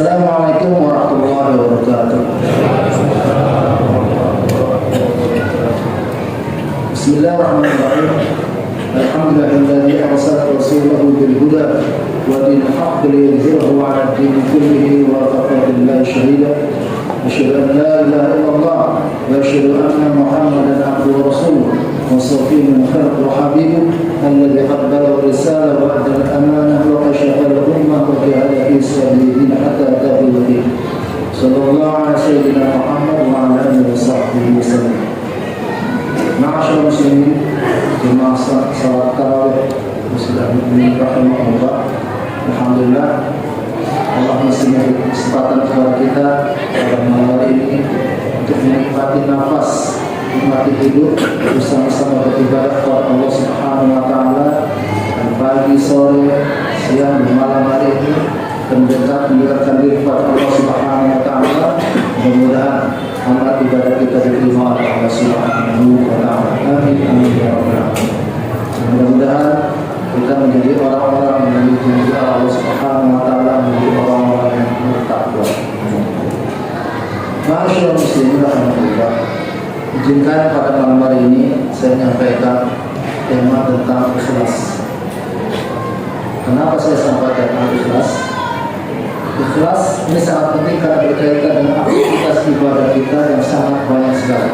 Assalamualaikum warahmatullahi wabarakatuh. Bismillahirrahmanirrahim. Alhamdulillahilladzi arsala rasulahu bil huda wa dinil haqq liyudhhirahu 'ala ad-din kullihi wa kafa billahi shahida. Asyhadu an la ilaha illallah wa asyhadu anna Muhammadan abduhu wa rasuluh wa safiyyu min khalqihi wa habibuhu alladzi qad balagha risalah wa adda al-amanah wa kashafa al-ummah wa jahada fi sabilihi hatta atahu al-yaqin. Sallallahu alaihi sayyidina Muhammad wa ala alihi wa sahbihi wasallam. Ma'asyiral muslimin, jemaah salat tarawih muslimin rahimahullah. Alhamdulillah, Allah masih memberi kesempatan kepada kita pada malam hari ini untuk menikmati nafas, menikmati hidup bersama-sama beribadah kepada Allah Subhanahu wa taala. Dan pagi, sore, siang, dan malam hari ini mendekatkan diri kepada Allah Subhanahu wa taala. Mudah-mudahan amal ibadah kita diterima oleh Allah Subhanahu wa taala. Amin amin ya rabbal alamin. Mudah-mudahan kita menjadi orang-orang yang dimuliakan Allah Subhanahu wa taala, menjadi orang-orang yang bertakwa. Ma'asyiral muslimin rahimahullah. Izinkan pada malam hari ini saya menyampaikan tema tentang ikhlas. Kenapa saya sampaikan tentang ikhlas? Ikhlas ini sangat penting karena berkaitan dengan aktivitas ibadah kita yang sangat banyak sekali.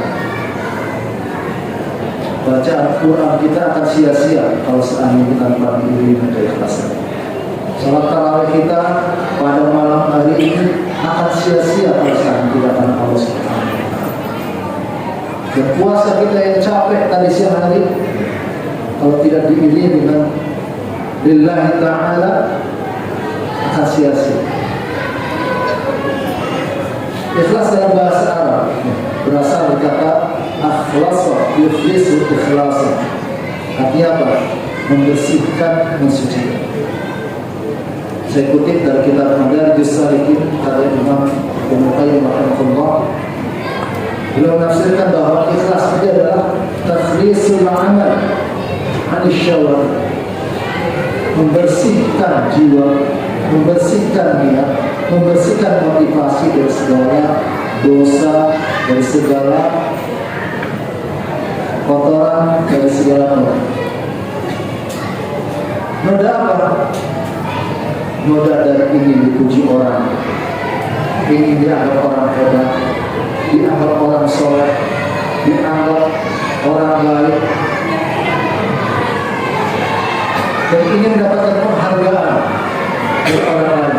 Bacaan Quran kita akan sia-sia kalau seandainya tanpa diiringi dengan keikhlasan. Salat tarawih kita pada malam hari ini akan sia-sia kalau seandainya tidak akan Allah Subhanahu wa taala. Dan puasa kita yang capek tadi siang hari kalau tidak diiringi dengan lillahi ta'ala akan sia-sia. Ikhlas dalam bahasa Arab berasal dari kata akhlasa yuflisu ikhlasa. Artinya apa? Membersihkan, mensucikan. Saya kutip dari kitab Madarijus Salikin karya Imam Ibnu Qayyim rahimahullah. Beliau menafsirkan bahwa ikhlas itu adalah takhlisul amal anis syawar, membersihkan jiwa, membersihkan niat, membersihkan motivasi dari segala dosa, dari segala kotoran, dari segala noda. Noda apa? Noda dari ingin dipuji orang, ingin dianggap orang hebat, dianggap orang soleh, dianggap orang baik, dan ingin mendapatkan penghargaan dari orang lain,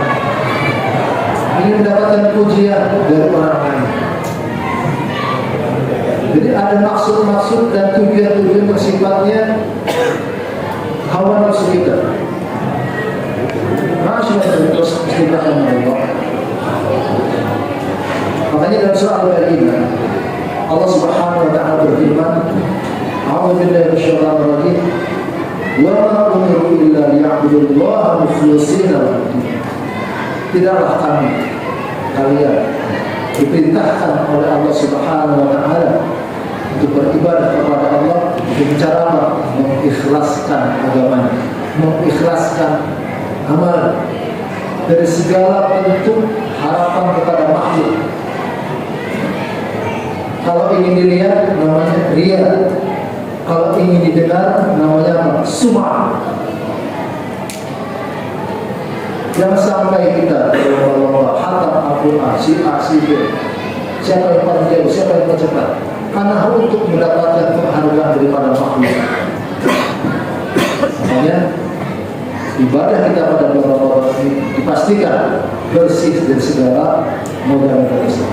ingin mendapatkan pujian dari orang lain. Jadi ada maksud-maksud dan tujuan-tujuan bersifatnya hawa nafsu kita. Masyaallah, terus Allah. Makanya dalam surah Al-Baqarah Allah Subhanahu wa taala berfirman, "A'udzu billahi minasyaitonir rajim. Wa ma umiru illa liya'budullaha mukhlishina lahu-d-din." Tidaklah kalian diperintahkan oleh Allah Subhanahu wa taala untuk beribadah kepada Allah dengan cara mengikhlaskan agamanya, mengikhlaskan amal dari segala bentuk harapan kepada makhluk. Kalau ingin dilihat namanya riya, kalau ingin didengar namanya sum'ah. Jangan sampai kita berlomba-lomba hatam Al-Quran, si B, siapa yang paling jauh, siapa yang tercepat, karena untuk mendapatkan penghargaan daripada makhluk. Makanya ibadah kita pada bulan ini dipastikan bersih dari segala modal dosa.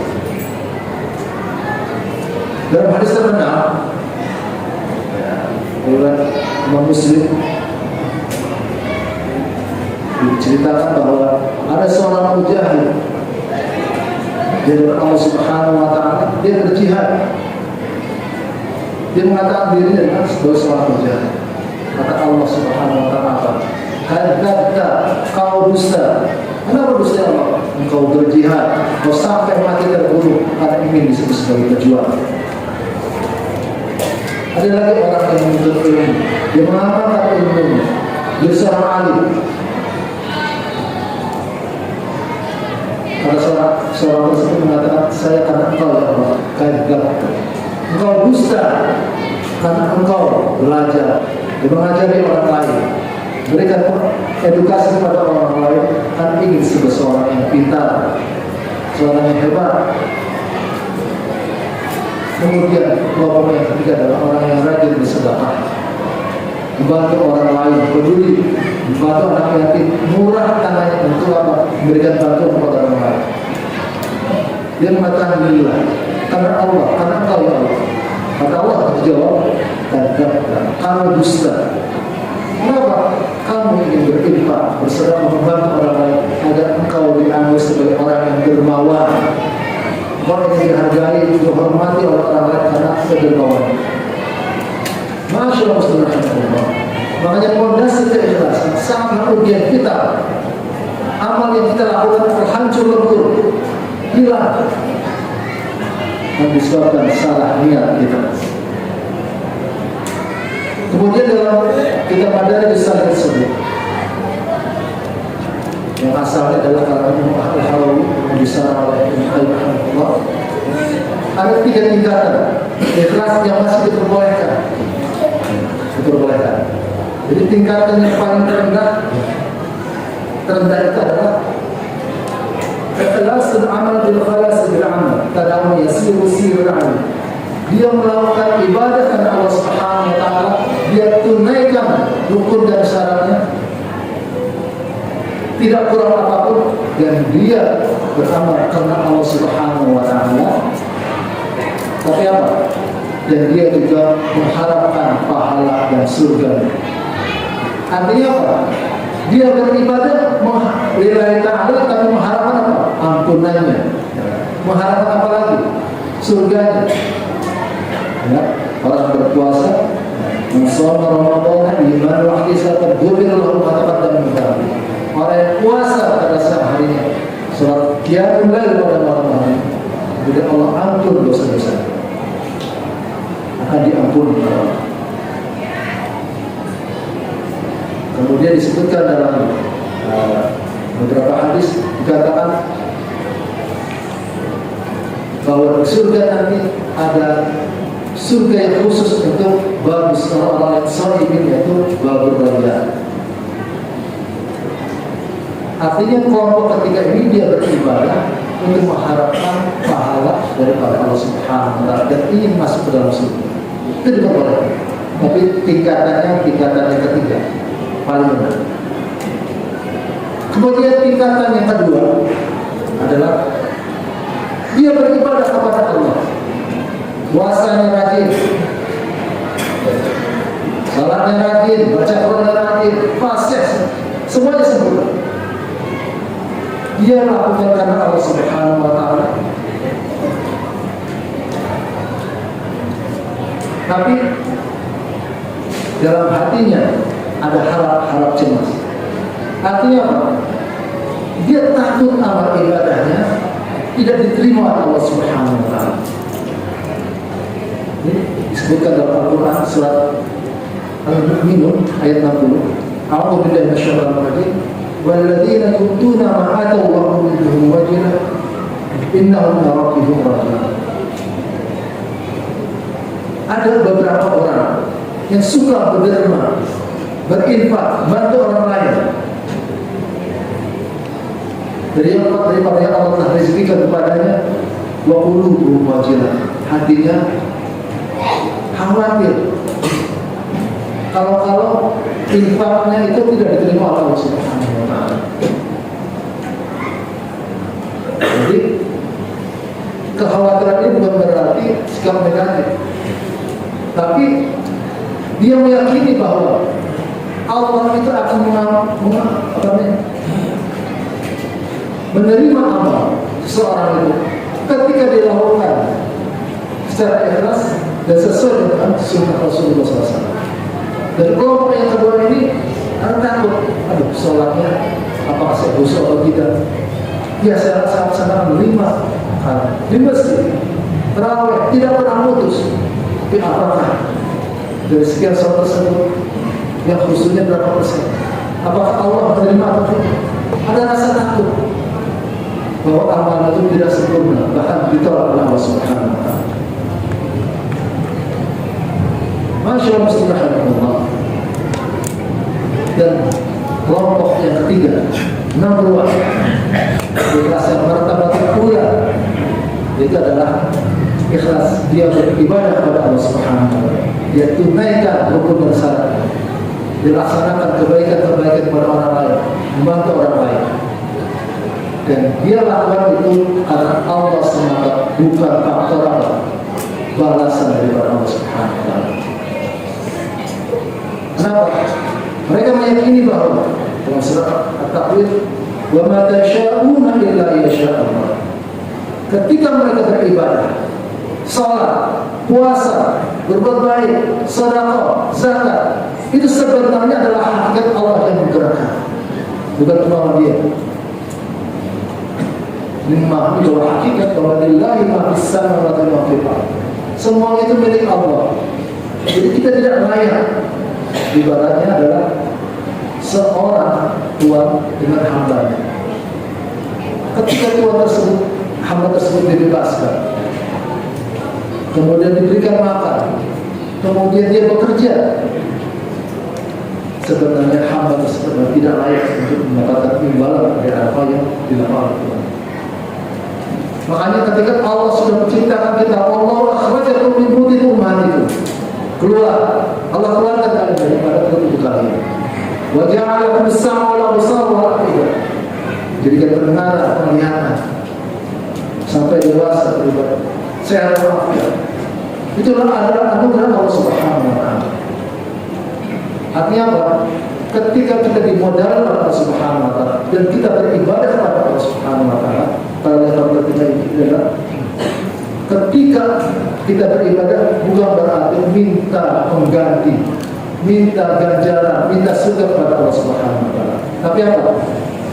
Dalam hadis terkenal, riwayat Imam Muslim, diceritakan bahwa ada seorang mujahid dari Allah Subhanahu wa taala, dia berjihad. Dia mengatakan dirinya adalah seorang mujahid. Kata Allah Subhanahu wa taala, "Kadzabta, kau dusta." Kenapa dusta Allah? Engkau berjihad, kau sampai mati terbunuh karena ingin disebut sebagai pejuang. Ada lagi orang yang menuntut ilmu, dia mengamalkan ilmunya, dia seorang alim. Ada seorang tersebut mengatakan, saya karena engkau ya Allah, kadzdzab. Engkau dusta karena engkau belajar dan mengajari orang lain, berikan edukasi kepada orang lain, kan ingin sebagai seorang yang pintar, seorang yang hebat. Kemudian kelompok yang ketiga adalah orang yang rajin bersedekah, membantu orang lain, peduli, membantu anak yatim, murah tangannya untuk apa? Memberikan bantuan kepada orang lain. Dia mengatakan lillah, karena Allah, karena engkau ya Allah. Kata Allah terjawab, kamu dusta. Kenapa? Kamu ingin berinfak, bersedekah, membantu orang lain agar engkau dianggap sebagai orang yang dermawan, orang yang dihargai, dihormati oleh orang lain karena kedermawan. Masya Allah, subhanallah. Makanya fondasi keikhlasan sangat urgen kita. Amal yang kita lakukan terhancur lebur, hilang, dan disebabkan salah niat kita. Kemudian dalam kitab Madarijus Salikin yang asalnya adalah kalangan Imam Al-Harawi yang disarang oleh Ibnu Qayyim rahimahullah, ada 3 tingkatan ikhlas yang masih diperbolehkan. Jadi tingkatan yang paling terendah itu adalah ikhlasul amal bil khalas bil amal, tadawu yasiru sirul amal. Dia melakukan ibadah karena Allah Subhanahu wa taala, dia tunaikan rukun dan syaratnya, tidak kurang apapun, dan dia beramal karena Allah Subhanahu wa taala. Tapi apa? Dan dia juga mengharapkan pahala dan surga. Artinya apa? Dia beribadah lillahi ta'ala, tapi mengharapkan apa? Ampunannya. Mengharapkan apa lagi? Surganya. Ya, orang berpuasa, menshoma Ramadan iman wa ihtisaban, ghufira lahu ma taqaddama min dhanbi. Orang yang puasa pada saat harinya, salat qiyamul lail pada malam hari, kemudian Allah ampun dosa-dosa, akan diampuni. Kemudian disebutkan dalam beberapa hadis, dikatakan bahwa di surga nanti ada surga yang khusus untuk bagi orang-orang yang sholihin, yaitu babur rayyan. Artinya kelompok ketiga ini dia beribadah untuk mengharapkan pahala daripada Allah Subhanahu wa taala dan ingin masuk ke dalam surga. Itu diperbolehkan. Tapi tingkatannya ketiga paling benar. Kemudian tingkatan yang kedua adalah dia beribadah kepada Allah, puasanya rajin, salatnya rajin, baca Quran rajin, fasih, semuanya sempurna. Dia lakukan karena Allah Subhanahu wa taala. Tapi dalam hatinya ada harap-harap cemas. Artinya apa? Dia takut amal ibadahnya tidak diterima oleh Allah Subhanahu wa taala. Ini disebutkan dalam Al-Quran surat Al-Mu'minun ayat 60. A'udzu billahi minasyaitonir rajim. Walladzina yu'tuna ma ataw wa qulubuhum wajilah innahum ila rabbihim raji'un. Ada beberapa orang yang suka berderma, berinfak, bantu orang lain. Daripada yang Allah telah rezekikan kepadanya, wa qulubuhum wajilah, hatinya khawatir kalau infaknya itu tidak diterima oleh Allah Subhanahu wa taala. Jadi kekhawatiran ini bukan berarti sikap negatif, tapi dia meyakini bahwa Allah itu akan menerima amal seseorang itu ketika dilakukan secara ikhlas dan sesuai dengan sunnah Rasulullah SAW. Dan kelompok yang kedua ini takut, sholatnya apakah saya dosa atau tidak? Ya, saya sangat melima di masjid, terawih tidak pernah putus. Tapi apakah dari sekian sholat tersebut yang khususnya berapa persen? Apakah Allah menerima atau tidak? Ada rasa takut. bahwa amal itu tidak sempurna, bahkan ditolak oleh Allah Subhanahu wa taala. Masyaallah muslimah. Dan kelompok yang ketiga, number one, ikhlas yang martabat termulia, itu adalah ikhlas dia beribadah kepada Allah Subhanahu wa taala. Dia tunaikan rukun dan syarat, dilaksanakan kebaikan-kebaikan kepada orang lain, membantu orang lain, dan dia lakukan itu karena Allah semata, bukan faktor Allah, balasan daripada Allah Subhanahu wa taala. Kenapa? Mereka meyakini bahwa dalam surah At-Takwir, wa ma tasyauna illa yasha Allah. Ketika mereka beribadah, salat, puasa, berbuat baik, sedekah, zakat, itu sebenarnya adalah hakikat Allah yang menggerakkan, bukan kemauan dia. Memahami bahwa hakikat bahwa lillahi ma fis samawati wa ma fil ardh. Semuanya itu milik Allah. Jadi kita tidak layak. Ibaratnya adalah seorang tuan dengan hambanya. Ketika tuan tersebut, hamba tersebut dibebaskan, kemudian diberikan makan, kemudian dia bekerja, sebenarnya hamba tersebut tidak layak untuk mendapatkan imbalan dari apa yang dilakukan Tuhan. Makanya ketika Allah sudah menciptakan kita, Allah akhrajakum min butuni ummahatikum, keluar, Allah keluarkan kalian daripada perut ibu kalian. Wa ja'ala lakum as-sam'a wal absara wal afida. Jadikan pendengaran, penglihatan sampai dewasa beribadah, sehat walafiat. Itulah adalah anugerah Allah Subhanahu wa taala. Artinya apa? Ketika kita dimodal oleh Allah Subhanahu wa taala dan kita beribadah kepada Allah Subhanahu wa taala, pada level kita ini adalah ketika kita beribadah bukan berarti minta pengganti, minta ganjaran, minta surga kepada Allah Subhanahu wa taala. Tapi apa?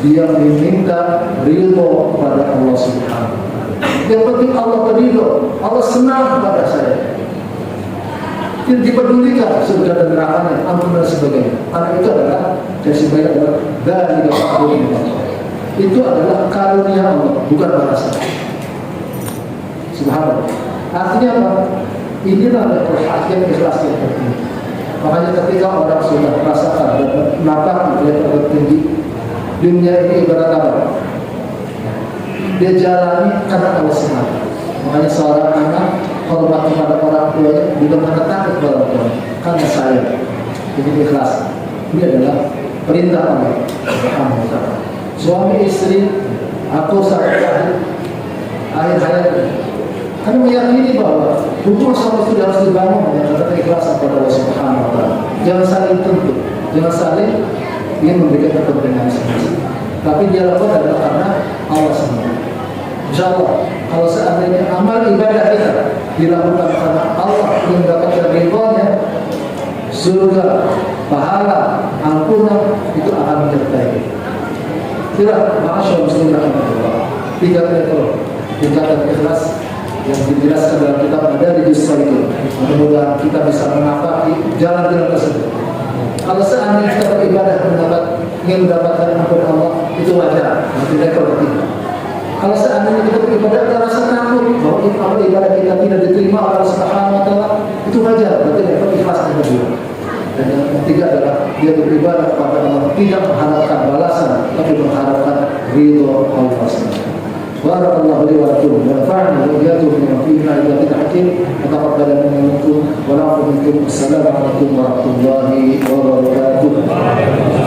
Dia meminta ridho kepada Allah Subhanahu wa taala. Yang penting Allah ridho, Allah senang kepada saya. Tidak dipedulikan surga dan nerakanya, ampun dan sebagainya. Karena itu adalah sebaik adalah dari Allah. Itu adalah karunia Allah, bukan balasan. Subhanallah. Artinya apa? Inilah perhatian ikhlas yang penting. Makanya ketika orang sudah merasakan dan menapaki level tertinggi, dunia ini ibarat apa? Dia jalani karena Allah semata. Makanya seorang anak hormat kepada orang tuanya juga karena takut kepada orang tuanya, karena saya. Ini ikhlas. Ini adalah perintah Allah Subhanahu wa taala. Suami istri, aku sampai akhir hayatnya, karena meyakini bahwa hubungan sama istri harus dibangun dengan keikhlasan kepada Allah Subhanahu wa taala. Jangan saling tuntut, jangan saling ingin memberikan kepentingan masing-masing. Tapi dia lakukan adalah karena Allah sendiri. Insyaallah, kalau seandainya amal ibadah kita dilakukan karena Allah yang mendapatkan ridhonya, surga, pahala, ampunan itu akan menyertai kita. Tidak, masyaallah muslimin rahimahullah. Tiga level tingkatan ikhlas yang dijelaskan dalam kitab Madarijus Salikin. Mudah-mudahan kita bisa menapaki jalan-jalan tersebut. Kalau seandainya kita beribadah ingin mendapatkan ampun Allah, itu wajar. Nanti level ketiga. Kalau seandainya kita beribadah kita rasa takut bahwa ibadah kita tidak diterima oleh Allah Subhanahu wa taala, itu wajar. Berarti level ikhlas yang kedua. Dan yang ketiga adalah dia beribadah kepada Allah tidak mengharapkan balasan, tapi mengharapkan ridho Allah SWT. Barakallahu li wa lakum wa nafa'ani wa iyyakum bima fihi min ayatil hakim wa taqabbal minkum wa la'afu minkum. Assalamu alaikum warahmatullahi wabarakatuh.